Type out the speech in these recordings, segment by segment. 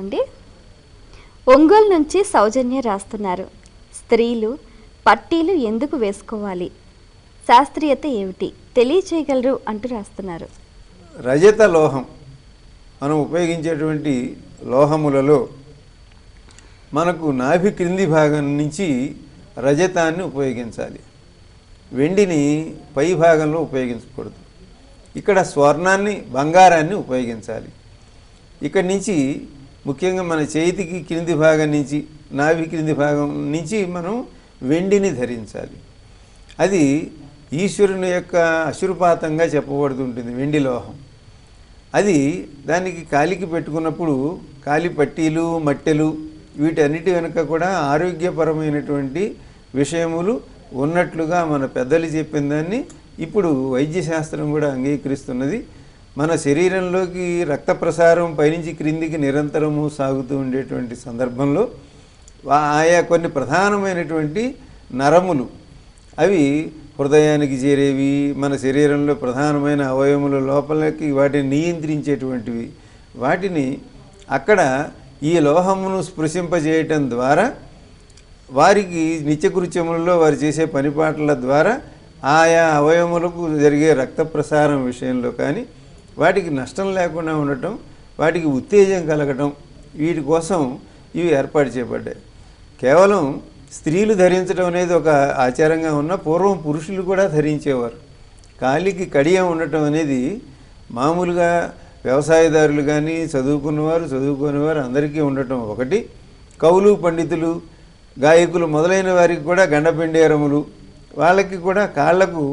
అండి ఒంగోలు నుంచి సౌజన్య రాస్తున్నారు. స్త్రీలు పట్టీలు ఎందుకు వేసుకోవాలి, శాస్త్రీయత ఏమిటి తెలియచేయగలరు అంటూ రాస్తున్నారు. రజత లోహం మనం ఉపయోగించేటువంటి లోహములలో మనకు నాభి క్రింది భాగం నుంచి రజతాన్ని ఉపయోగించాలి. వెండిని పై భాగంలో ఉపయోగించకూడదు. ఇక్కడ స్వర్ణాన్ని బంగారాన్ని ఉపయోగించాలి. ఇక్కడి నుంచి ముఖ్యంగా మన చేతికి క్రింది భాగం నుంచి నాభి క్రింది భాగం నుంచి మనం వెండిని ధరించాలి. అది ఈశ్వరుని యొక్క అశురుపాతంగా చెప్పబడుతుంటుంది వెండి లోహం. అది దానికి కాలికి పెట్టుకున్నప్పుడు కాలి పట్టీలు మట్టెలు వీటన్నిటి వెనుక కూడా ఆరోగ్యపరమైనటువంటి విషయములు ఉన్నట్లుగా మన పెద్దలు చెప్పిన దాన్ని ఇప్పుడు వైద్యశాస్త్రం కూడా అంగీకరిస్తున్నది. మన శరీరంలోకి రక్త ప్రసారం పైనుంచి క్రిందికి నిరంతరము సాగుతూ ఉండేటువంటి సందర్భంలో ఆయా కొన్ని ప్రధానమైనటువంటి నరములు అవి హృదయానికి చేరేవి, మన శరీరంలో ప్రధానమైన అవయవముల లోపలికి వాటిని నియంత్రించేటువంటివి. వాటిని అక్కడ ఈ లోహమును స్పృశింపజేయటం ద్వారా వారికి నిత్యకృత్యములలో వారు చేసే పనిపాట్ల ద్వారా ఆయా అవయవములకు జరిగే రక్త ప్రసారం విషయంలో కానీ వాటికి నష్టం లేకుండా ఉండటం, వాటికి ఉత్తేజం కలగటం, వీటి కోసం ఇవి ఏర్పాటు చేయబడ్డాయి. కేవలం స్త్రీలు ధరించడం అనేది ఒక ఆచారంగా ఉన్న పూర్వం పురుషులు కూడా ధరించేవారు. కాలికి కడియం ఉండటం అనేది మామూలుగా వ్యవసాయదారులు కానీ చదువుకున్నవారు చదువుకునేవారు అందరికీ ఉండటం ఒకటి. కవులు పండితులు గాయకులు మొదలైన వారికి కూడా గండపెండేరములు వాళ్ళకి కూడా కాళ్లకు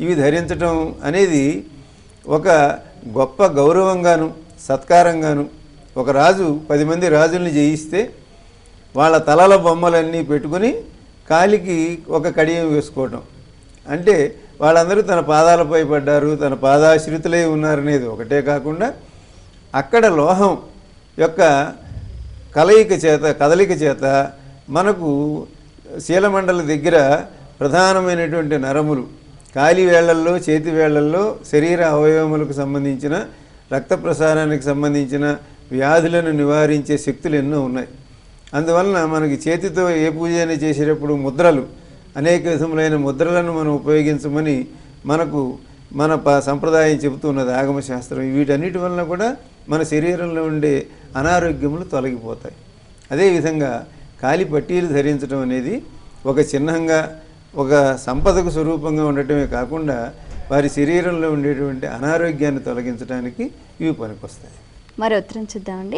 ఇవి ధరించటం అనేది ఒక గొప్ప గౌరవంగాను సత్కారంగాను. ఒక రాజు 10 మంది రాజుల్ని జయిస్తే వాళ్ళ తలల బొమ్మలన్నీ పెట్టుకుని కాలికి ఒక కడియం వేసుకోవటం అంటే వాళ్ళందరూ తన పాదాలపై పడ్డారు, తన పాదాశ్రితులై ఉన్నారనేది ఒకటే కాకుండా అక్కడ లోహం యొక్క కదలిక చేత మనకు శీలమండలి దగ్గర ప్రధానమైనటువంటి నరములు కాలి వేళ్లల్లో చేతి వేళ్లల్లో శరీర అవయవములకు సంబంధించిన రక్త ప్రసారానికి సంబంధించిన వ్యాధులను నివారించే శక్తులు ఎన్నో ఉన్నాయి. అందువలన మనకి చేతితో ఏ పూజ అయినా చేసేటప్పుడు ముద్రలు అనేక విధములైన ముద్రలను మనం ఉపయోగించమని మనకు మన సంప్రదాయం చెబుతున్నది ఆగమశాస్త్రం. వీటన్నిటి వలన కూడా మన శరీరంలో ఉండే అనారోగ్యములు తొలగిపోతాయి. అదేవిధంగా కాలి పట్టీలు ధరించడం అనేది ఒక చిహ్నంగా ఒక సంపదకు స్వరూపంగా ఉండటమే కాకుండా వారి శరీరంలో ఉండేటువంటి అనారోగ్యాన్ని తొలగించడానికి ఇవి పనికొస్తాయి. మరి ఉత్తరం చూద్దామండి.